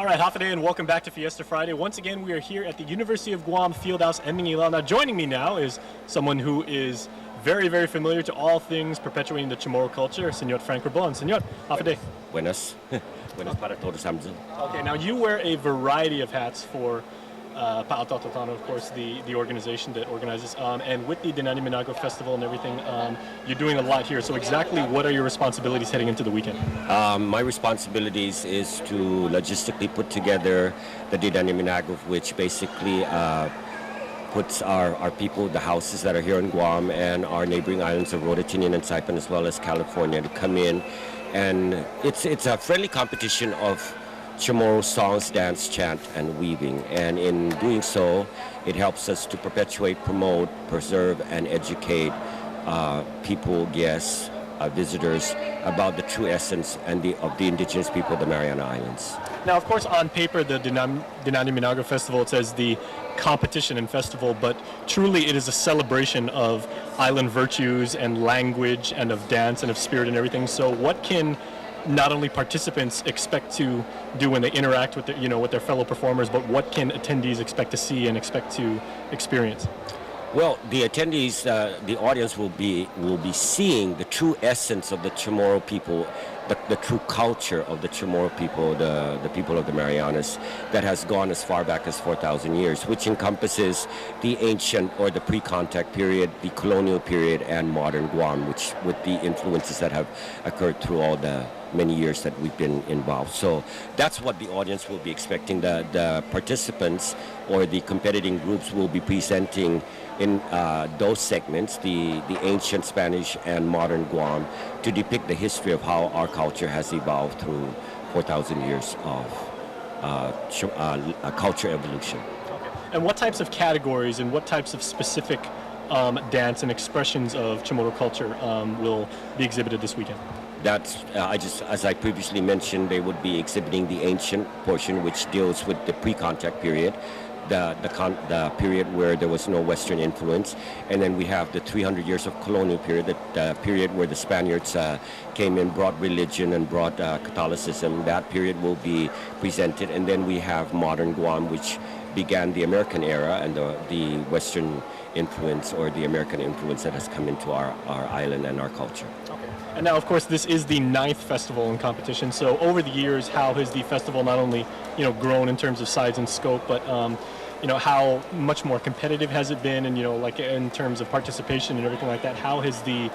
All right, Hafa Day, and welcome back to Fiesta Friday. Once again, we are here at the University of Guam Fieldhouse in Manila. Now, joining me now is someone who is very, very familiar to all things perpetuating the Chamorro culture, Senor Frank Rabon. Senor, Hafa Day. Buenas. Buenas para todos, Samson. Okay, now you wear a variety of hats for Pa'a Taotao Tano, of course, the organization that organizes, and with the Dinana Minagof festival and everything, you're doing a lot here. So exactly what are your responsibilities heading into the weekend? My responsibilities is to logistically put together the Dinana Minagof, which basically puts our people, the houses that are here in Guam and our neighboring islands of Rototinian and Saipan, as well as California, to come in. And it's a friendly competition of Chamorro songs, dance, chant, and weaving. And in doing so, it helps us to perpetuate, promote, preserve, and educate people, guests, visitors about the true essence of the indigenous people of the Mariana Islands. Now, of course, on paper, the Dinana Minago Festival, it says the competition and festival, but truly it is a celebration of island virtues and language and of dance and of spirit and everything. So what can not only participants expect to do when they interact with with their fellow performers, but what can attendees expect to see and expect to experience? Well, the attendees, the audience will be seeing the true essence of the Chamorro people, the true culture of the Chamorro people, the people of the Marianas, that has gone as far back as 4,000 years, which encompasses the ancient or the pre-contact period, the colonial period, and modern Guam, which with the influences that have occurred through all the many years that we've been involved. So that's what the audience will be expecting. The participants or the competing groups will be presenting in those segments, the ancient Spanish and modern Guam, to depict the history of how our culture has evolved through 4,000 years of culture evolution. Okay. And what types of categories and what types of specific dance and expressions of Chamorro culture will be exhibited this weekend? That's, as I previously mentioned, they would be exhibiting the ancient portion, which deals with the pre-contact period, the period where there was no Western influence, and then we have the 300 years of colonial period, the period where the Spaniards came in, brought religion and brought Catholicism. That period will be presented, and then we have modern Guam, which began the American era and the Western influence or the American influence that has come into our island and our culture. Okay. And now, of course, this is the 9th festival in competition. So over the years, how has the festival not only grown in terms of size and scope, but how much more competitive has it been, and like in terms of participation and everything like that? How has the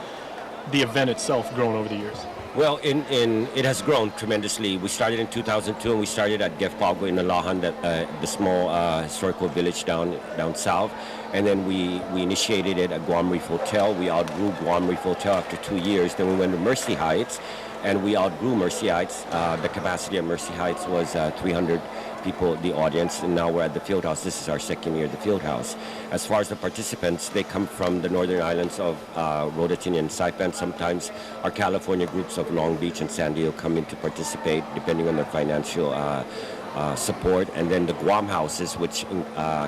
event itself grown over the years? Well, it has grown tremendously. We started in 2002, and we started at Gefpago in Alahan, the small historical village down south. And then we initiated it at Guam Reef Hotel. We outgrew Guam Reef Hotel after 2 years. Then we went to Mercy Heights, and we outgrew Mercy Heights. The capacity of Mercy Heights was 300 people, the audience, and now we're at the Fieldhouse. This is our second year at the Fieldhouse. As far as the participants, they come from the northern islands of Rototinian and Saipan. Sometimes our California groups of Long Beach and San Diego come in to participate, depending on their financial support. And then the Guam houses, which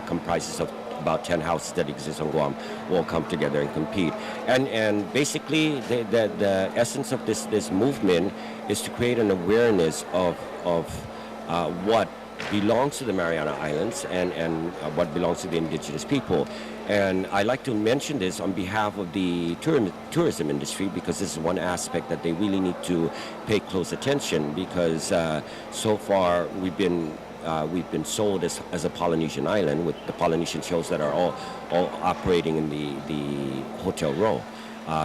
comprises of about 10 houses that exist on Guam, will come together and compete. And basically, the essence of this movement is to create an awareness of what belongs to the Mariana Islands and what belongs to the indigenous people. And I like to mention this on behalf of the tourism industry, because this is one aspect that they really need to pay close attention, because so far we've been sold as a Polynesian island, with the Polynesian shows that are all operating in the Hotel Row.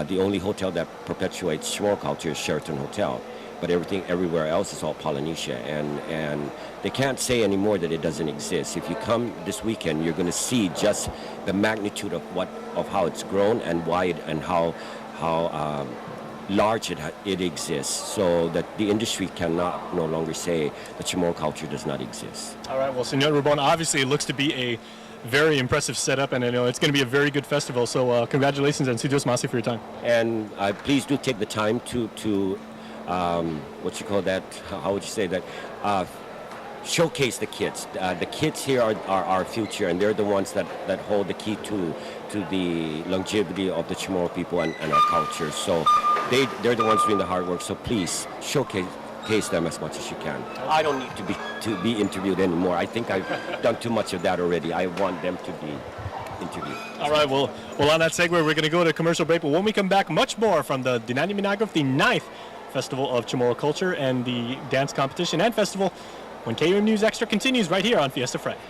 The only hotel that perpetuates Chamorro culture is Sheraton Hotel, but everywhere else is all Polynesia, and they can't say anymore that it doesn't exist. If you come this weekend, you're going to see just the magnitude of how it's grown and why and how large it exists, so that the industry cannot no longer say that Chamorro culture does not exist. All right, well, Senor Rabon, obviously it looks to be a very impressive setup, and I know it's going to be a very good festival, so congratulations and Sujos Masi for your time. And please do take the time to what you call that, how would you say that, showcase the kids. The kids here are our future, and they're the ones that hold the key to the longevity of the Chamorro people and our culture. So they're the ones doing the hard work. So please showcase showcase them as much as you can. I don't need to be interviewed anymore. I think I've done too much of that already. I want them to be interviewed. All right, well, on that segue, we're going to go to a commercial break, but when we come back, much more from the Dinana Minagof, the 9th Festival of Chamorro Culture and the dance competition and festival, when KUAM News Extra continues right here on Fiesta Friday.